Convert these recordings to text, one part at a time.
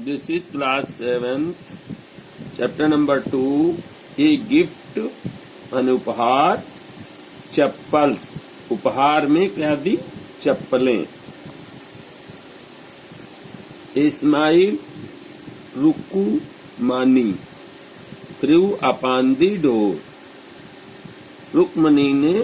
This is class 7th, chapter number 2, a gift, an उपहार, चप्पल्स, उपहार में क्या दी? चप्पलें. इस्माइल रुकू मानी through upon the door. Rukmani ने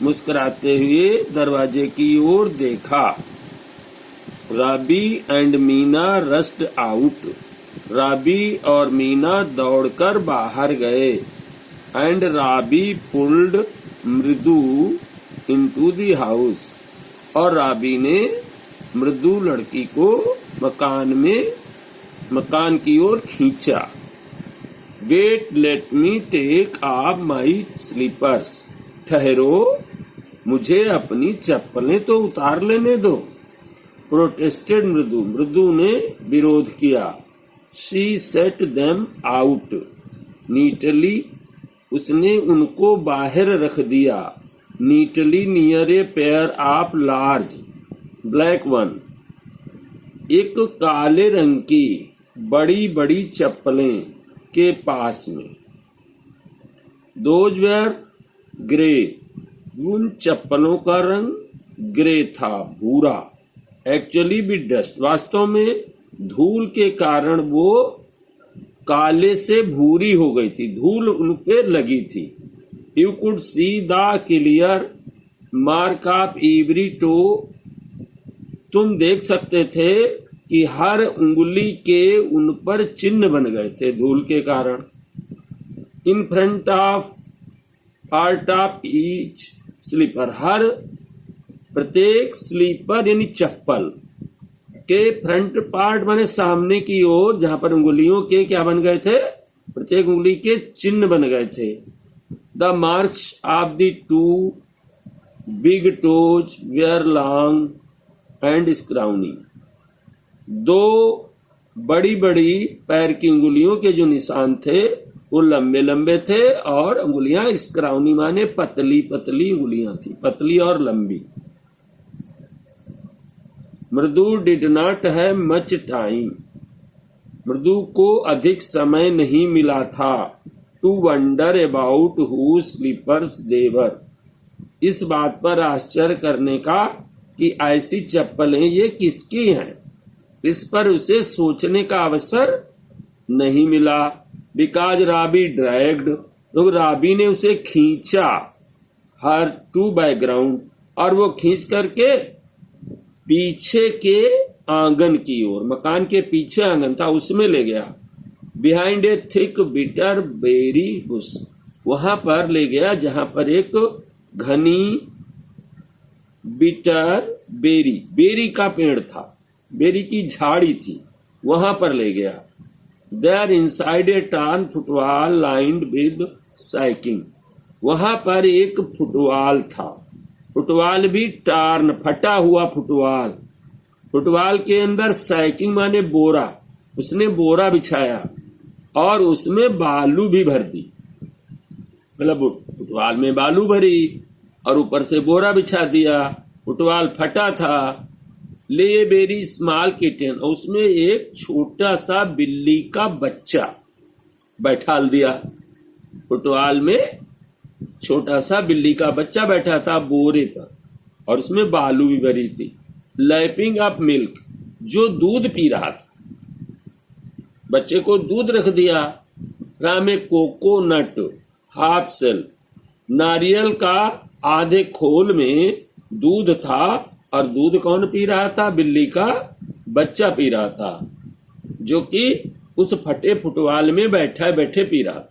मुस्कुराते हुए दरवाजे की ओर देखा. राबी एंड मीना रस्ट आउट. राबी और मीना दौड़कर बाहर गए. एंड राबी पुल्ड मृदु इनटू द हाउस. और राबी ने मृदु लड़की को मकान की ओर खींचा. Wait let me take off my slippers. ठहरो, मुझे अपनी चप्पलें तो उतार लेने दो. प्रोटेस्टेड मृदु ने विरोध किया. She said them out neatly. उसने उनको बाहर रख दिया. Neatly near a pair of large black one. एक काले रंग की बड़ी बड़ी चप्पलें के पास में. Those were grey. उन चप्पलों का रंग ग्रे था, भूरा. एक्चुअली भी डस्ट. वास्तव में धूल के कारण वो काले से भूरी हो गई थी. धूल उन पे लगी थी. You could see the clear mark of every toe. तुम देख सकते थे कि हर उंगली के उन पर चिन्ह बन गए थे धूल के कारण. In front of part of each sleeper. हर प्रत्येक स्लीपर यानी चप्पल के फ्रंट पार्ट माने सामने की ओर, जहां पर उंगलियों के क्या बन गए थे? प्रत्येक उंगली के चिन्ह बन गए थे. The marks of the two big toes were long and scrawny. दो बड़ी बड़ी पैर की उंगलियों के जो निशान थे वो लंबे लंबे थे और उंगलियां स्क्राउनी माने पतली पतली उंगलियां थी, पतली और लंबी. Mridu did not have much time. Mridu को अधिक समय नहीं मिला था. To wonder about who sleepers they were. इस बात पर आश्चर्य करने का कि ऐसी चप्पलें ये किसकी हैं. इस पर उसे सोचने का अवसर नहीं मिला. Because Rabi dragged. तो राबी ने उसे खींचा. Her to background. और वो खींच करके पीछे के आंगन की ओर, मकान के पीछे आंगन था उसमें ले गया. Behind a thick bitter berry bush. वहां पर ले गया जहां पर एक घनी बिटर बेरी का पेड़ था, बेरी की झाड़ी थी, वहां पर ले गया. There inside a torn football lined with sacking. वहां पर एक फुटवॉल था. फुटवॉल भी टार्न, फटा हुआ फुटवॉल. फुटवॉल के अंदर साइकिंग माने बोरा. उसने बोरा बिछाया और उसमें बालू भी भर दी. मतलब फुटवॉल में बालू भरी और ऊपर से बोरा बिछा दिया. फुटवॉल फटा था. ले वेरी स्मॉल किटन. उसमें एक छोटा सा बिल्ली का बच्चा बैठा दिया. फुटवॉल में छोटा सा बिल्ली का बच्चा बैठा था बोरे पर और उसमें बालू भी भरी थी. Lapping up milk. जो दूध पी रहा था. बच्चे को दूध रख दिया. राम में कोकोनट हाफ सेल. नारियल का आधे खोल में दूध था. और दूध कौन पी रहा था? बिल्ली का बच्चा पी रहा था, जो कि उस फटे फुटवाल में बैठे पी रहा था.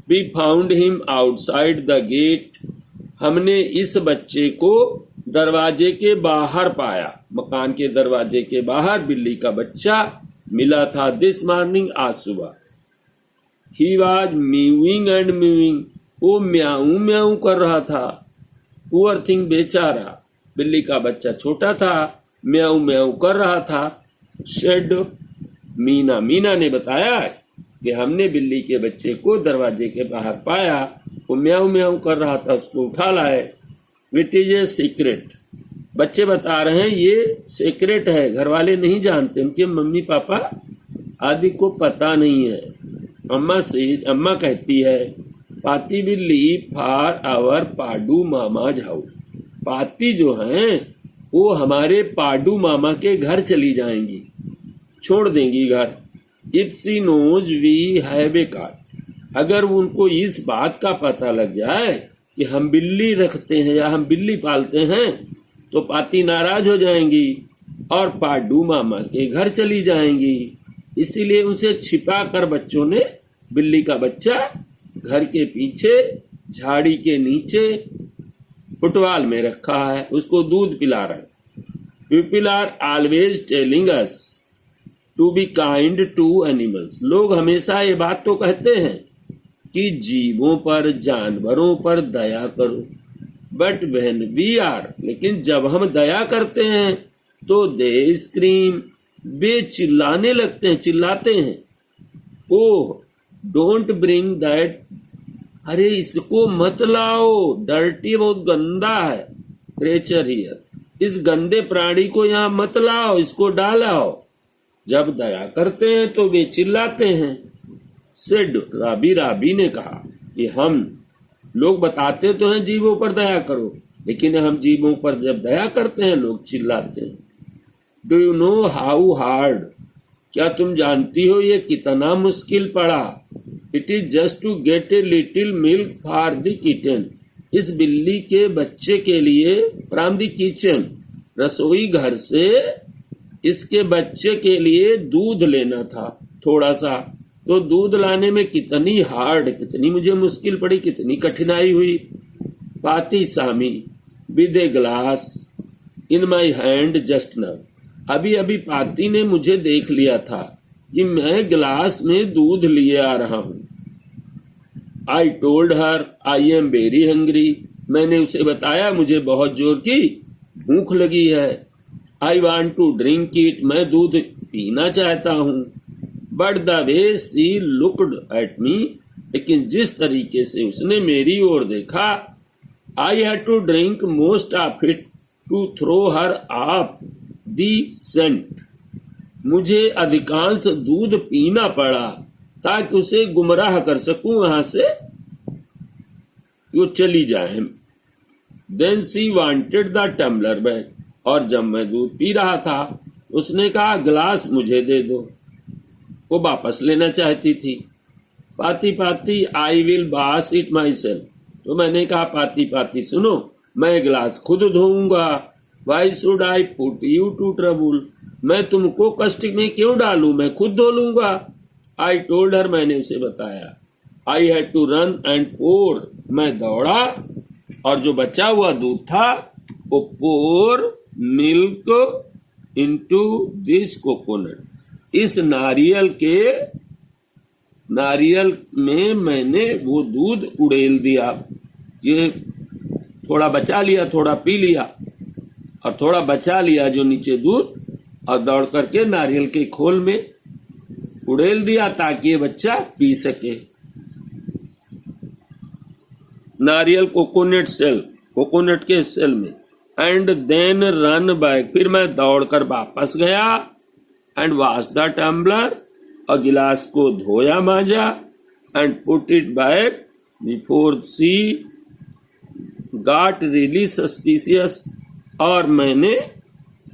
We found him outside the gate. हमने इस बच्चे को दरवाजे के बाहर पाया. मकान के दरवाजे के बाहर बिल्ली का बच्चा मिला था. दिस मॉर्निंग, आज सुबह. He was mewing and mewing. वो म्याऊ म्याऊ कर रहा था. Poor thing, बेचारा. बिल्ली का बच्चा छोटा था, म्याऊ म्याऊ कर रहा था. शेड मीना ने बताया कि हमने बिल्ली के बच्चे को दरवाजे के बाहर पाया. वो म्याऊ म्याऊ कर रहा था, उसको उठा लाए. It is a secret. बच्चे बता रहे हैं ये सीक्रेट है, घर वाले नहीं जानते, उनके मम्मी पापा आदि को पता नहीं है। अम्मा कहती है पाती विल लीव फॉर आवर पाडू मामाज हाउस। पाती जो हैं वो हमारे पाडू मामा के घर चली जाएंगी, छोड़ देंगी घर। If she knows we have a cat, अगर उनको इस बात का पता लग जाए कि हम बिल्ली रखते हैं या हम बिल्ली पालते हैं तो पाती नाराज हो जाएंगी और पाडू मामा के घर चली जाएंगी। इसीलिए उसे छिपा कर बच्चों ने बिल्ली का बच्चा घर के पीछे झाड़ी के नीचे फुटवाल में रखा है, उसको दूध पिला रहे। People are always telling us to be kind to animals. लोग हमेशा ये बात तो कहते हैं कि जीवों पर, जानवरों पर दया करो। बट व्हेन वी आर, लेकिन जब हम दया करते हैं तो दे स्क्रीम, वे चिल्लाने लगते हैं, चिल्लाते हैं। ओह डोंट ब्रिंग दैट, अरे इसको मत लाओ, डर्टी बहुत गंदा है, क्रेचर हियर, इस गंदे प्राणी को यहाँ मत लाओ, इसको डालाओ। जब दया करते हैं तो वे चिल्लाते हैं। सेड, राबी ने कहा कि हम लोग बताते तो हैं जीवों पर दया करो, लेकिन हम जीवों पर जब दया करते हैं लोग चिल्लाते हैं। Do you know how hard, क्या तुम जानती हो ये कितना मुश्किल पड़ा। It is just to get a little milk for the kitten, इस बिल्ली के बच्चे के लिए, फ्रॉम द किचन, रसोई घर से इसके बच्चे के लिए दूध लेना था थोड़ा सा। तो दूध लाने में कितनी हार्ड, कितनी मुझे मुश्किल पड़ी, कितनी कठिनाई हुई। पाती सामी with a glass in my hand just now, अभी अभी पाती ने मुझे देख लिया था कि मैं गिलास में दूध लिए आ रहा हूं। I told her I am very hungry, मैंने उसे बताया मुझे बहुत जोर की भूख लगी है। I want to drink it, मैं दूध पीना चाहता हूँ। But the way she looked at me, लेकिन जिस तरीके से उसने मेरी ओर देखा, I had to drink most of it to throw her off the scent, मुझे अधिकांश दूध पीना पड़ा ताकि उसे गुमराह कर सकूं, वहां से वो चली जाए। Then she wanted the tumbler back, और जब मैं दूध पी रहा था उसने कहा गिलास मुझे दे दो, वो वापस लेना चाहती थी। Paati Paati I will wash it myself, तो मैंने कहा पाती पाती सुनो, मैं गिलास खुद धोऊंगा। Why should I put you to trouble, मैं तुमको कष्ट में क्यों डालूं, मैं खुद धो लूंगा। आई टोल्ड हर, मैंने उसे बताया। I had to run and pour, मैं दौड़ा और जो बचा हुआ दूध था वो pour milk into this coconut, इस नारियल में मैंने वो दूध उड़ेल दिया। ये थोड़ा बचा लिया, थोड़ा पी लिया और थोड़ा बचा लिया जो नीचे दूध, और दौड़ करके नारियल के खोल में उड़ेल दिया ताकि ये बच्चा पी सके। नारियल कोकोनट के सेल में। एंड देन रन बैक, फिर मैं दौड़कर वापस गया। एंड वॉश द टम्बलर, और गिलास को धोया मांजा। And put it back before she got really suspicious, और मैंने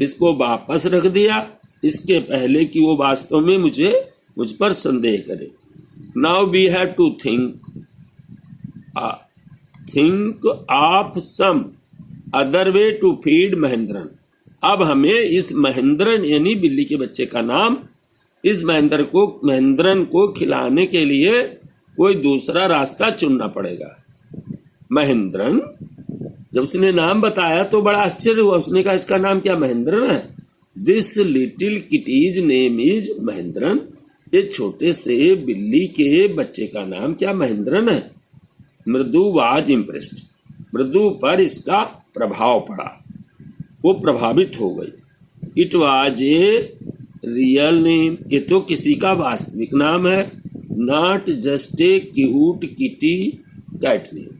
इसको वापस रख दिया इसके पहले कि वो वास्तव में मुझ पर संदेह करे। Now we have to think of some other way to feed Mahendran. अब हमें इस महेंद्रन यानी बिल्ली के बच्चे का नाम, इस महेंद्रन को खिलाने के लिए कोई दूसरा रास्ता चुनना पड़ेगा। महेंद्रन, जब उसने नाम बताया तो बड़ा आश्चर्य हुआ। उसने कहा इसका नाम क्या महेंद्रन है? This little kitty's name is Mahendran, ये छोटे से बिल्ली के बच्चे का नाम क्या महेंद्रन है? मृदु वाज इम्प्रेस्ड, मृदु पर इसका प्रभाव पड़ा, वो प्रभावित हो गई। It was a real name, ये तो किसी का वास्तविक नाम है, not just a cute kitty cat name,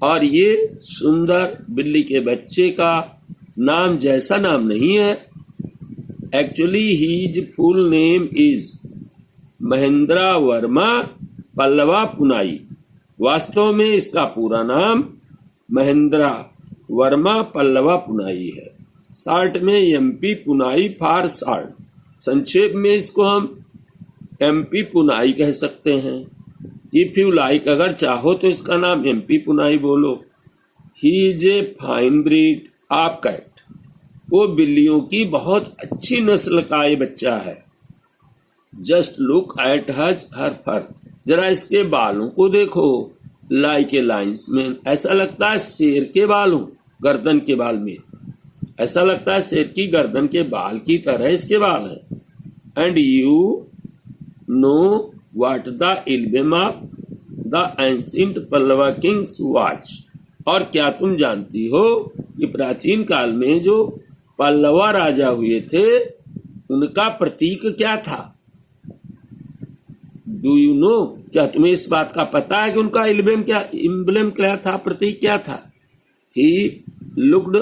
और ये सुंदर बिल्ली के बच्चे का नाम जैसा नाम नहीं है। Actually he's full name is Mahendra Varma Pallava Punai. वास्तव में इसका पूरा नाम महेंद्रा वर्मा पल्लवा पुनाई है। शॉर्ट में एमपी पुनाई फॉर शॉर्ट, संक्षेप में इसको हम एमपी पुनाई कह सकते हैं। इफ यू लाइक, अगर चाहो तो इसका नाम एमपी पुनाई बोलो। He is a fine breed of cat, वो बिल्लियों की बहुत अच्छी नस्ल का ये बच्चा है। जस्ट लुक एट हर फर, जरा इसके बालों को देखो। लाइक ए लाइन्स में, ऐसा लगता है शेर के बाल हों, गर्दन के बाल में ऐसा लगता है शेर की गर्दन के बाल की तरह इसके बाल हैं। And you know what the album of the ancient Pallava Kings watch, और क्या तुम जानती हो कि प्राचीन काल में जो पल्लवा राजा हुए थे उनका प्रतीक क्या था? डू यू नो, क्या तुम्हें इस बात का पता है कि उनका इम्ब्लेम क्या था, प्रतीक क्या था? ही लुक्ड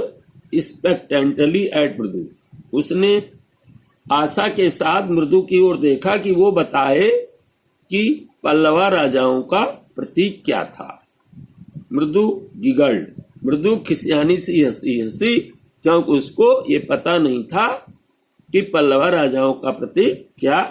एक्सपेक्टेंटली एट मृदु, उसने आशा के साथ मृदु की ओर देखा कि वो बताए कि पल्लवा राजाओं का प्रतीक क्या था। मृदु गिगल्ड, मृदु खिसियानी सी हंसी क्योंकि उसको ये पता नहीं था कि पल्लवा राजाओं का प्रतीक क्या